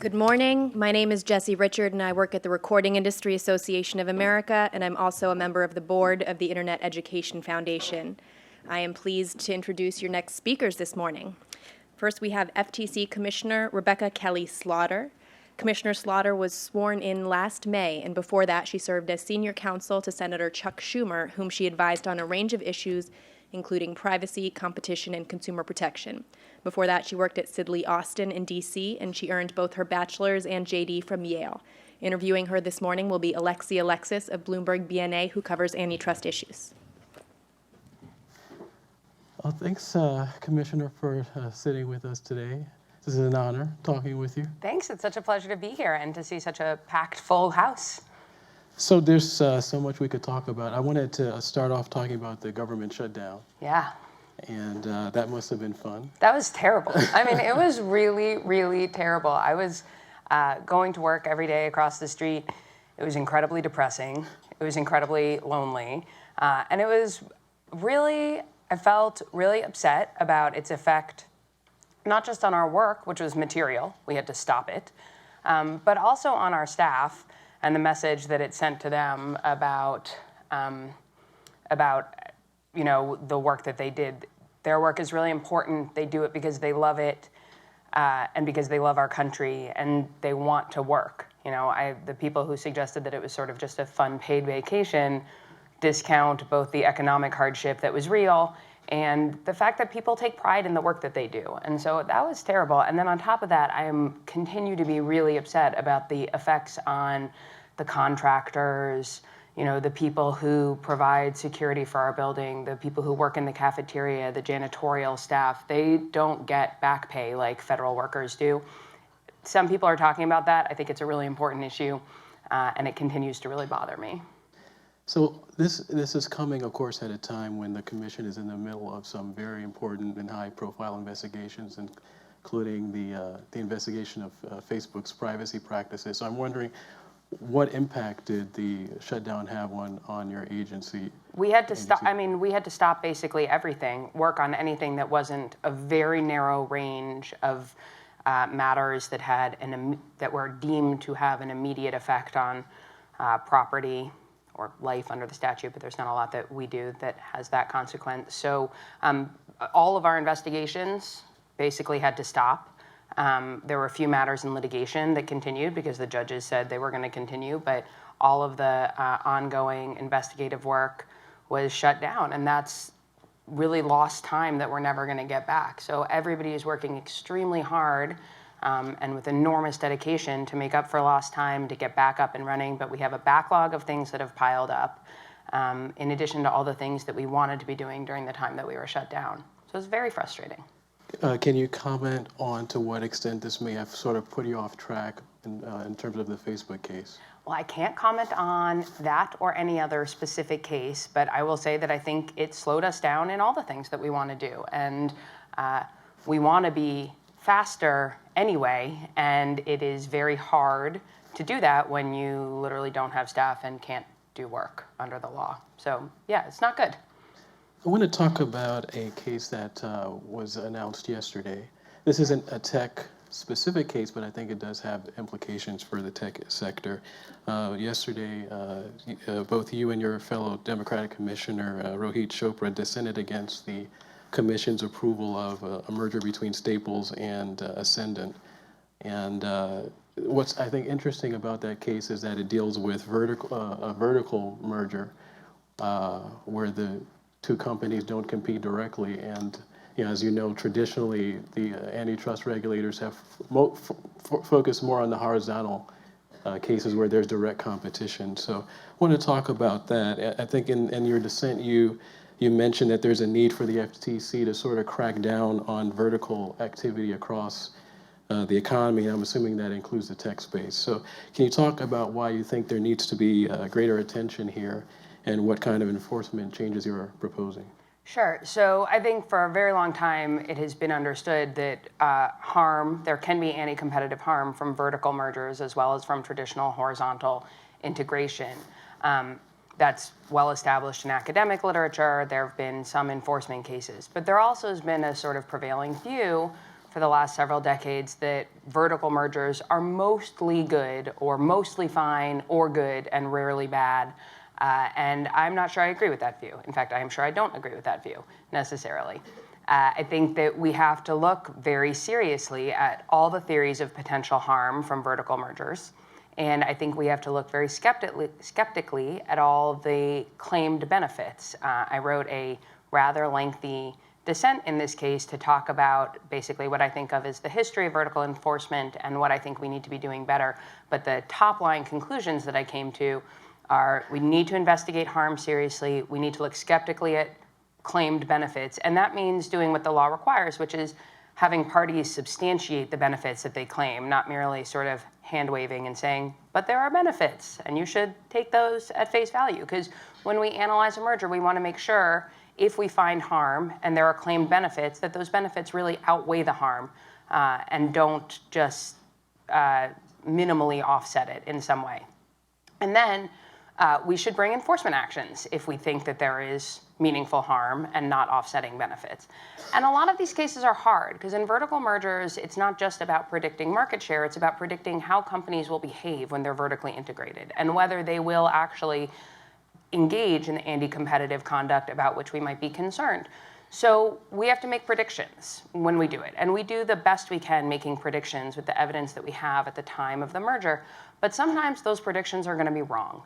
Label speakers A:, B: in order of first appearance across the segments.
A: Good morning. My name is Jessie Richard, and I work at the Recording Industry Association of America, and I'm also a member of the board of the Internet Education Foundation. I am pleased to introduce your next speakers this morning. First, we have FTC Commissioner Rebecca Kelly Slaughter. Commissioner Slaughter was sworn in last May, and before that, she served as senior counsel to Senator Chuck Schumer, whom she advised on a range of issues, including privacy, competition, and consumer protection. Before that, she worked at Sidley Austin in D.C., and she earned both her bachelor's and J.D. from Yale. Interviewing her this morning will be Alexei Alexis of Bloomberg BNA, who covers antitrust issues.
B: Well, thanks, Commissioner, for sitting with us today. This is an honor talking with you.
C: Thanks. It's such a pleasure to be here and to see such a packed, full house.
B: So there's so much we could talk about. I wanted to start off talking about the government shutdown.
C: Yeah.
B: And that must have been fun.
C: That was terrible. I mean, it was really, really terrible. I was going to work every day across the street. It was incredibly depressing. It was incredibly lonely. And it was really, I felt really upset about its effect, not just on our work, which was material, we had to stop it, but also on our staff and the message that it sent to them about the work that they did. Their work is really important. They do it because they love it and because they love our country and they want to work. The people who suggested that it was sort of just a fun paid vacation discount both the economic hardship that was real and the fact that people take pride in the work that they do. And so that was terrible. And then on top of that, I continue to be really upset about the effects on the contractors, the people who provide security for our building, the people who work in the cafeteria, the janitorial staff. They don't get back pay like federal workers do. Some people are talking about that. I think it's a really important issue, and it continues to really bother me.
B: So this is coming, of course, at a time when the commission is in the middle of some very important and high-profile investigations, including the investigation of Facebook's privacy practices. So I'm wondering, what impact did the shutdown have on your agency?
C: We had to stop. We had to stop basically everything, work on anything that wasn't a very narrow range of matters that were deemed to have an immediate effect on property or life under the statute, but there's not a lot that we do that has that consequence. So all of our investigations basically had to stop. There were a few matters in litigation that continued because the judges said they were going to continue, but all of the ongoing investigative work was shut down, and that's really lost time that we're never going to get back. So everybody is working extremely hard and with enormous dedication to make up for lost time, to get back up and running, but we have a backlog of things that have piled up in addition to all the things that we wanted to be doing during the time that we were shut down. So it's very frustrating.
B: Can you comment on to what extent this may have sort of put you off track in terms of the Facebook case?
C: Well, I can't comment on that or any other specific case, but I will say that I think it slowed us down in all the things that we want to do. And we want to be faster anyway, and it is very hard to do that when you literally don't have staff and can't do work under the law. So, yeah, it's not good.
B: I want to talk about a case that was announced yesterday. This isn't a tech-specific case, but I think it does have implications for the tech sector. Yesterday, both you and your fellow Democratic Commissioner, Rohit Chopra, dissented against the Commission's approval of a merger between Staples and Ascendant. And what's, I think, interesting about that case is that it deals with a vertical merger where the two companies don't compete directly, and as you know, traditionally the antitrust regulators have focused more on the horizontal cases where there's direct competition. So I want to talk about that. I think in your dissent you mentioned that there's a need for the FTC to sort of crack down on vertical activity across the economy, and I'm assuming that includes the tech space. So can you talk about why you think there needs to be greater attention here, and what kind of enforcement changes you're proposing?
C: Sure. So I think for a very long time, it has been understood that there can be anti-competitive harm from vertical mergers as well as from traditional horizontal integration. That's well established in academic literature. There have been some enforcement cases, but there also has been a sort of prevailing view for the last several decades that vertical mergers are mostly good or mostly fine or good and rarely bad. And I'm not sure I agree with that view. In fact, I am sure I don't agree with that view necessarily. I think that we have to look very seriously at all the theories of potential harm from vertical mergers. And I think we have to look very skeptically at all the claimed benefits. I wrote a rather lengthy dissent in this case to talk about basically what I think of as the history of vertical enforcement and what I think we need to be doing better. But the top line conclusions that I came to are we need to investigate harm seriously. We need to look skeptically at claimed benefits. And that means doing what the law requires, which is having parties substantiate the benefits that they claim, not merely sort of hand waving and saying, but there are benefits and you should take those at face value. Because when we analyze a merger, we want to make sure if we find harm and there are claimed benefits, that those benefits really outweigh the harm and don't just minimally offset it in some way. And then we should bring enforcement actions if we think that there is meaningful harm and not offsetting benefits. And a lot of these cases are hard because in vertical mergers, it's not just about predicting market share, it's about predicting how companies will behave when they're vertically integrated and whether they will actually engage in the anti-competitive conduct about which we might be concerned. So we have to make predictions when we do it. And we do the best we can making predictions with the evidence that we have at the time of the merger. But sometimes those predictions are going to be wrong.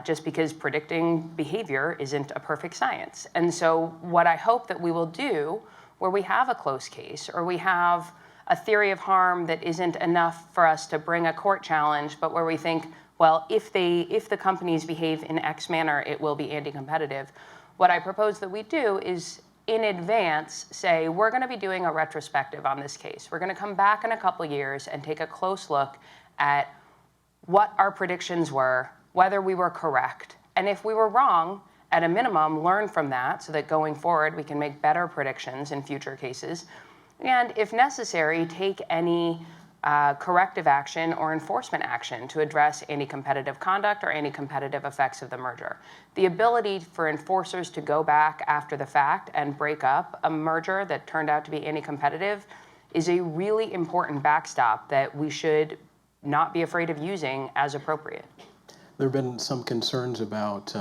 C: Just because predicting behavior isn't a perfect science. And so what I hope that we will do where we have a close case or we have a theory of harm that isn't enough for us to bring a court challenge, but where we think, well, if the companies behave in X manner, it will be anti-competitive. What I propose that we do is in advance say, we're going to be doing a retrospective on this case. We're going to come back in a couple years and take a close look at what our predictions were, whether we were correct. And if we were wrong, at a minimum, learn from that so that going forward we can make better predictions in future cases. And if necessary, take any corrective action or enforcement action to address anti-competitive conduct or anti-competitive effects of the merger. The ability for enforcers to go back after the fact and break up a merger that turned out to be anti-competitive is a really important backstop that we should not be afraid of using as appropriate.
B: There have been some concerns about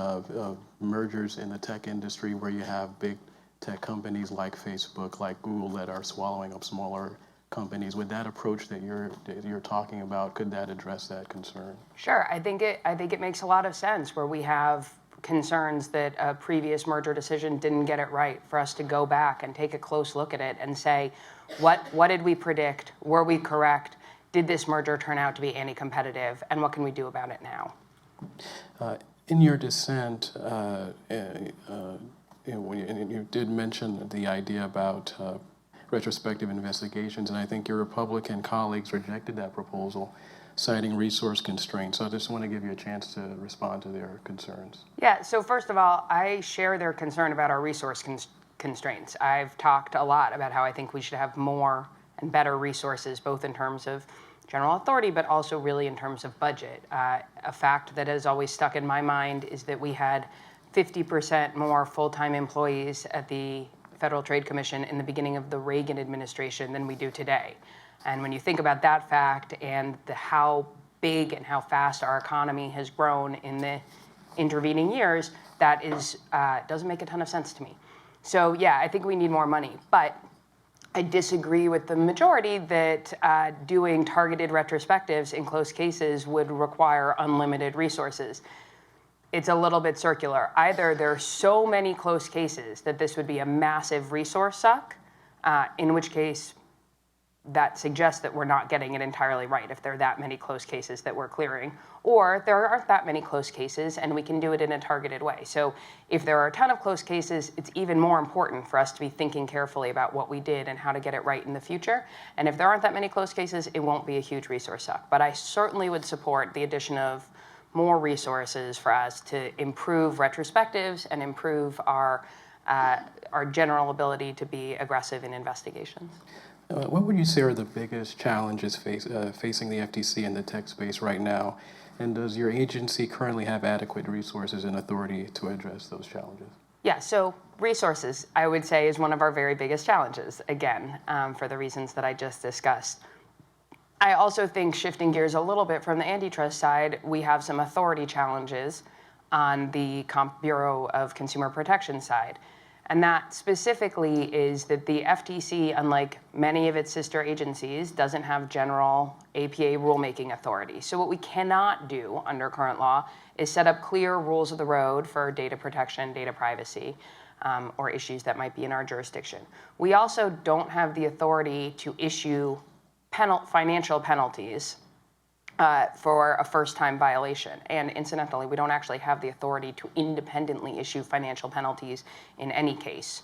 B: mergers in the tech industry where you have big tech companies like Facebook, like Google that are swallowing up smaller companies. With that approach that you're talking about, could that address that concern?
C: Sure, I think it makes a lot of sense where we have concerns that a previous merger decision didn't get it right for us to go back and take a close look at it and say, what did we predict? Were we correct? Did this merger turn out to be anti-competitive? And what can we do about it now?
B: In your dissent, you did mention the idea about retrospective investigations, and I think your Republican colleagues rejected that proposal, citing resource constraints. So I just want to give you a chance to respond to their concerns.
C: Yeah, so first of all, I share their concern about our resource constraints. I've talked a lot about how I think we should have more and better resources, both in terms of general authority, but also really in terms of budget. A fact that has always stuck in my mind is that we had 50% more full-time employees at the Federal Trade Commission in the beginning of the Reagan administration than we do today. And when you think about that fact and how big and how fast our economy has grown in the intervening years, that is doesn't make a ton of sense to me. So yeah, I think we need more money. But I disagree with the majority that doing targeted retrospectives in close cases would require unlimited resources. It's a little bit circular. Either there are so many close cases that this would be a massive resource suck, in which case that suggests that we're not getting it entirely right if there are that many close cases that we're clearing, or there aren't that many close cases and we can do it in a targeted way. So if there are a ton of close cases, it's even more important for us to be thinking carefully about what we did and how to get it right in the future. And if there aren't that many close cases, it won't be a huge resource suck. But I certainly would support the addition of more resources for us to improve retrospectives and improve our general ability to be aggressive in investigations.
B: What would you say are the biggest challenges facing the FTC in the tech space right now? And does your agency currently have adequate resources and authority to address those challenges?
C: Yeah, so resources, I would say, is one of our very biggest challenges, again, for the reasons that I just discussed. I also think, shifting gears a little bit from the antitrust side, we have some authority challenges on the Bureau of Consumer Protection side. And that specifically is that the FTC, unlike many of its sister agencies, doesn't have general APA rulemaking authority. So what we cannot do under current law is set up clear rules of the road for data protection, data privacy, or issues that might be in our jurisdiction. We also don't have the authority to issue financial penalties for a first-time violation. And incidentally, we don't actually have the authority to independently issue financial penalties in any case.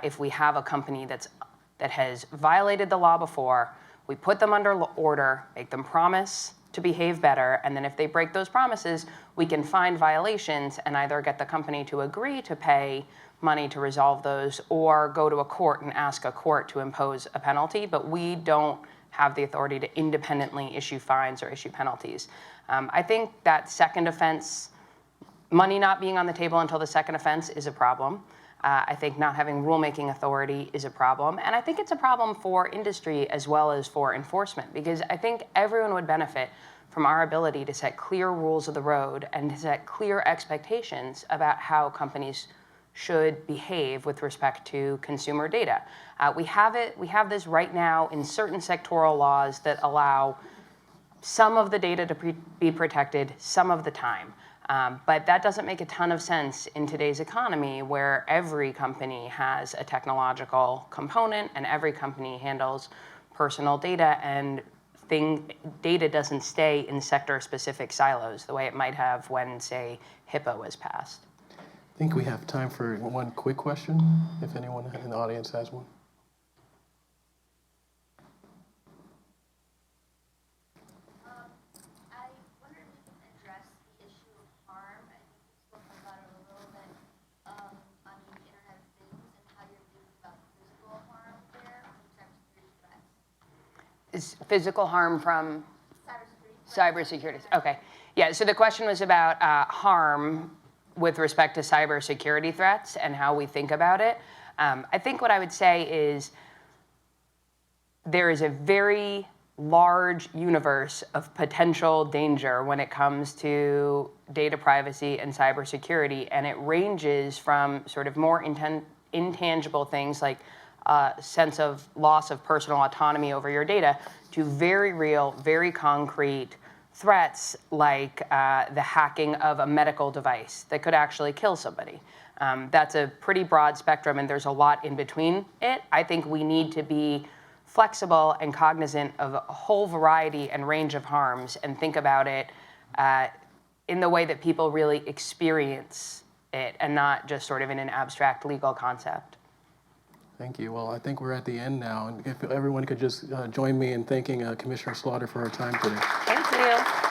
C: If we have a company that has violated the law before, we put them under order, make them promise to behave better, and then if they break those promises, we can find violations and either get the company to agree to pay money to resolve those or go to a court and ask a court to impose a penalty, but we don't have the authority to independently issue fines or issue penalties. I think that second offense, money not being on the table until the second offense is a problem. I think not having rulemaking authority is a problem. And I think it's a problem for industry as well as for enforcement, because I think everyone would benefit from our ability to set clear rules of the road and to set clear expectations about how companies should behave with respect to consumer data. We have this right now in certain sectoral laws that allow some of the data to be protected some of the time. But that doesn't make a ton of sense in today's economy where every company has a technological component and every company handles personal data, and data doesn't stay in sector-specific silos the way it might have when, say, HIPAA was passed.
B: I think we have time for one quick question, if anyone in the audience has one.
D: I wonder if we can address the issue of harm. I think we spoke about it a little bit on the Internet of Things and how you're thinking about physical harm there from cybersecurity threats.
C: Is physical harm from
D: Cybersecurity threats.
C: Okay. Yeah, so the question was about harm with respect to cybersecurity threats and how we think about it. I think what I would say is there is a very large universe of potential danger when it comes to data privacy and cybersecurity, and it ranges from sort of more intangible things like a sense of loss of personal autonomy over your data to very real, very concrete threats like the hacking of a medical device that could actually kill somebody. That's a pretty broad spectrum, and there's a lot in between it. I think we need to be flexible and cognizant of a whole variety and range of harms and think about it in the way that people really experience it and not just sort of in an abstract legal concept.
B: Thank you. Well, I think we're at the end now, and if everyone could just join me in thanking Commissioner Slaughter for her time today.
C: Thank you.